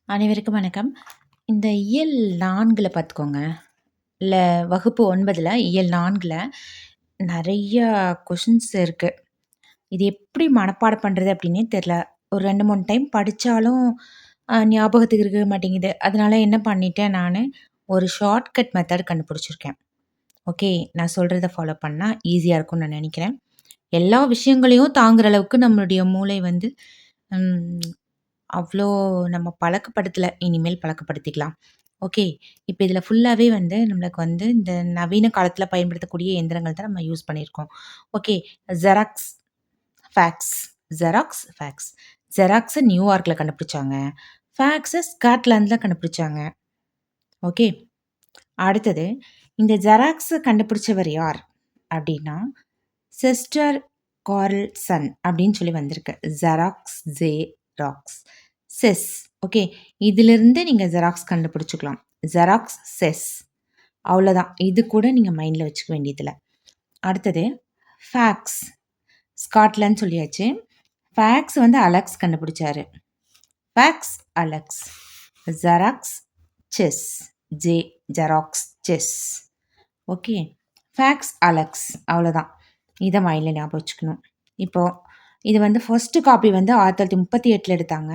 அனைவருக்கும் வணக்கம். இந்த இயல் 4ல பார்த்துக்கோங்க. இல்ல வகுப்பு 9ல இயல் 4ல நெறைய கொஷின்ஸ் இருக்கு. இது எப்படி மனப்பாடம் பண்றது அப்படின்னே தெரியல. ஒரு 2, 3 டைம் படிச்சாலும் ஞாபகத்துக்கு இருக்க மாட்டேங்குது. அதனால என்ன பண்ணிட்டேன் நானு, ஒரு ஷார்ட்கட் மெத்தட் கண்டுபிடிச்சிருக்கேன். ஓகே. நான் சொல்றத ஃபாலோ பண்ணா ஈஸியா இருக்கும்னு நான் நெனைக்கிறேன். எல்லா விஷயங்களையும் தாங்குற அளவுக்கு நம்மளுடைய மூளை வந்து ம் அவ்ளோ நம்ம பழக்கப்படுத்தல. இனிமேல் பழக்கப்படுத்திக்கலாம். ஓகே. இப்ப இதுல ஃபுல்லாவே வந்து நம்மளுக்கு வந்து இந்த நவீன காலத்துல பயன்படுத்தக்கூடிய எந்திரங்கள் தான் நம்ம யூஸ் பண்ணியிருக்கோம். Okay. Xerox, fax. Xerox, fax. ஜெராக்ஸ நியூயார்க்ல கண்டுபிடிச்சாங்க. ஃபேக்ஸ ஸ்காட்லாண்ட்ல கண்டுபிடிச்சாங்க. ஓகே. அடுத்தது இந்த ஜெராக்ஸ கண்டுபிடிச்சவர் யார்? அப்டின்னா, செஸ்டர் கார்ல்சன் அப்படின்னு சொல்லி வந்திருக்கு. ஜெராக்ஸ். செஸ். ஓகே. இதிலிருந்து நீங்க ஜெராக்ஸ் கண்டுபிடிச்சுக்கலாம். Xerox, chess. அவ்வளோதான். இது கூட நீங்க மைண்ட்ல வச்சுக்க வேண்டியதில்ல. அடுத்தது ஃபேக்ஸ். ஸ்காட்லாண்ட் சொல்லியாச்சு. ஃபேக்ஸ் வந்து அலெக்ஸ் கண்டுபிடிச்சாரு. Fax, Alex. Xerox, chess. Xerox, chess. Okay. Fax, Alex. அவ்வளோதான். இத மைண்ட்ல ஞாபகம் வச்சுக்கணும். இப்போ இது வந்து ஃபர்ஸ்ட் காப்பி வந்து 1938ல எடுத்தாங்க.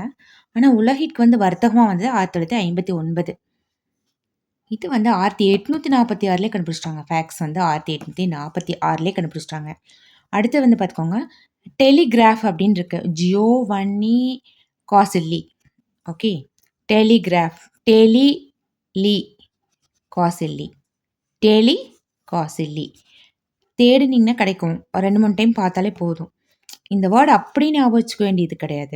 ஆனா உலகிற்கு வந்து வர்த்தகமா வந்தது 1959. இது வந்து 1846லயே கண்டுபிடிச்சிட்டாங்க. ஃபேக்ஸ் வந்து 1846லயே கண்டுபிடிச்சிட்டாங்க. அடுத்து வந்து பார்த்துக்கோங்க, டெலிகிராஃப் அப்படின்னு இருக்கு. Giovanni Caselli. ஓகே. டெலிகிராஃப். லீ காசில்லி. காசில்லி. தேடுனீங்கன்னா கிடைக்கும். ஒரு 2, 3 டைம் பார்த்தாலே போதும். இந்த வேர்ட் அப்படி ஞாபகம் வச்சுக்க வேண்டியது கிடையாது.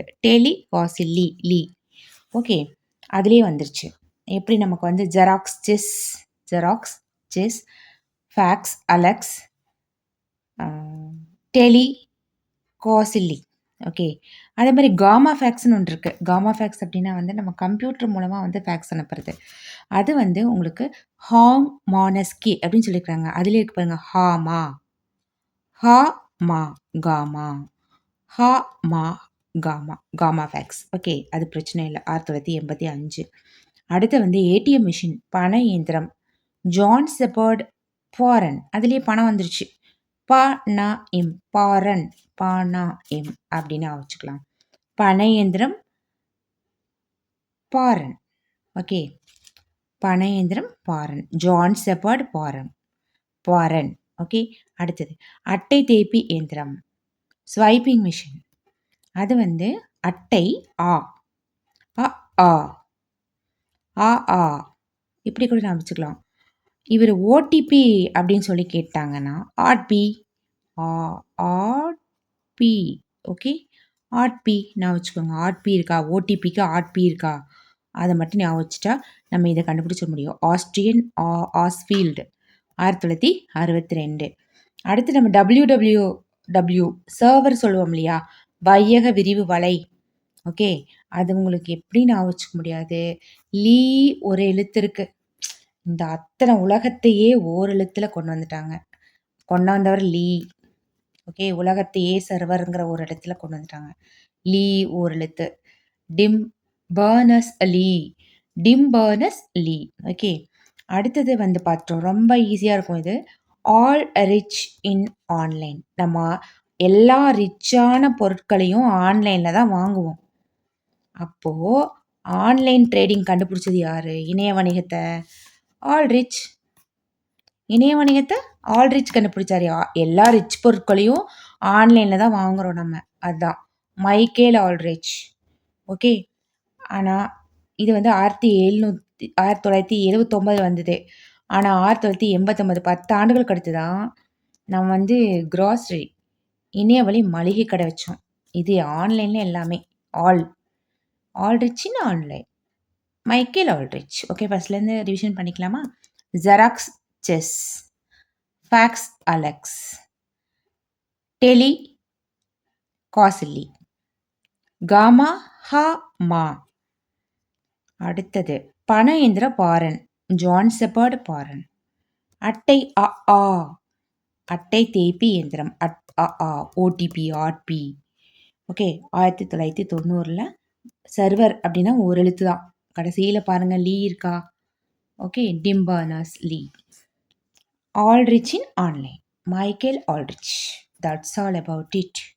காசில்லி. ஓகே. அதிலேயே வந்துருச்சு. எப்படி நமக்கு வந்து ஜெராக்ஸ், செஸ், ஃபேக்ஸ், அலெக்ஸ், காசில்லி. ஓகே. அதே மாரி காமா ஃபேக்ஸ்ன்னு ஒன்று இருக்கு. காமா ஃபேக்ஸ் அப்படின்னா வந்து நம்ம கம்ப்யூட்டர் மூலமா வந்து ஃபேக்ஸ் அனுப்புறது. அது வந்து உங்களுக்கு ஹார்மானஸ்கி அப்படின்னு சொல்லியிருக்காங்க. அதிலேயே இருக்கு பாருங்க. மா, காமா. மா, காமா ஃபேக்ஸ். ஓகே. அது பிரச்சனை இல்ல. 1985. அடுத்து வந்து ஏடிஎம் மிஷின், பண இயந்திரம். John Shepherd Barron. அதிலேயே பணம் வந்துருச்சு. பாரன் அப்படின்னு வச்சுக்கலாம். பண இயந்திரம், பாரன். ஓகே. பண இயந்திரம், Barron. John Shepherd Barron. Okay. அடுத்தது அட்டை தேப்பி இயந்திரம், ஸ்வைப்பிங் மிஷின். அது வந்து அட்டை ஆ இப்படி கூட நான் வச்சுக்கலாம். இவர் ஓடிபி அப்படின்னு சொல்லி கேட்டாங்கன்னா ஆர்பி. ஓகே. ஆர்பி நான் வச்சுக்கோங்க. ஆர்பி இருக்கா? ஓடிபிக்கு ஆர்பி இருக்கா? அதை மட்டும் ஞாபகம் வச்சுட்டா நம்ம இதை கண்டுபிடிச்ச முடியும். ஆஸ்ட்ரியன் ஆஸ்ஃபீல்டு 1962. அடுத்து நம்ம WWW சர்வர் சொல்லுவோம் இல்லையா? வையக விரிவு வலை. ஓகே. அது உங்களுக்கு எப்படி ஞாபகம் வச்சுக்க முடியாது? லீ ஒரு எழுத்து இருக்கு. இந்த அத்தனை உலகத்தையே ஓர் எழுத்துல கொண்டு வந்துட்டாங்க. கொண்டு வந்தவர் லீ. ஓகே. உலகத்தையே சர்வர்ங்கிற ஒரு இடத்துல கொண்டு வந்துட்டாங்க. லீ ஒரு எழுத்து. டிம் பர்னஸ் லீ. ஓகே. அடுத்தது வந்து பார்த்தோம். ரொம்ப ஈஸியா இருக்கும் இது. All rich in online. நம்ம எல்லா ரிச்சான பொருட்களையும் ஆன்லைன்ல தான் வாங்குவோம். அப்போ ஆன்லைன் ட்ரேடிங் கண்டுபிடிச்சது யாரு? இணைய வணிகத்தை. ஆல்ரிச். இணைய வணிகத்தை ஆல்ரிச் கண்டுபிடிச்சாரு. எல்லா ரிச் பொருட்களையும் ஆன்லைன்ல தான் வாங்குறோம் நம்ம. அதுதான் மைக்கேல் ஆல்ரிச். ஓகே. ஆனால் இது வந்து 1979 வந்தது. ஆனால் 1989 10 ஆண்டுகளுக்கு அடுத்து தான் நம்ம வந்து கிராசரி இணைய வழி மளிகை கடை வச்சோம். இது ஆன்லைன்ல எல்லாமே. Aldrich in online. Michael Aldrich. Okay. ஃபர்ஸ்ட்லேருந்து ரிவிஷன் பண்ணிக்கலாமா? Xerox, chess. Fax, Alex. காசில்லி. காமா, மா. அடுத்தது பண இயந்திர பாரன், ஜான் செப்பர்ட் பாரன். அட்டை அட்டை தேப்பி இயந்திரம், ஓடிபி, ஆர்பி. ஓகே. 1990ல் சர்வர் அப்படின்னா ஒரு எழுத்து தான் கடைசியில பாருங்க லீ இருக்கா? Okay. Tim Berners Lee. Aldrich in online. Michael Aldrich. That's all about it.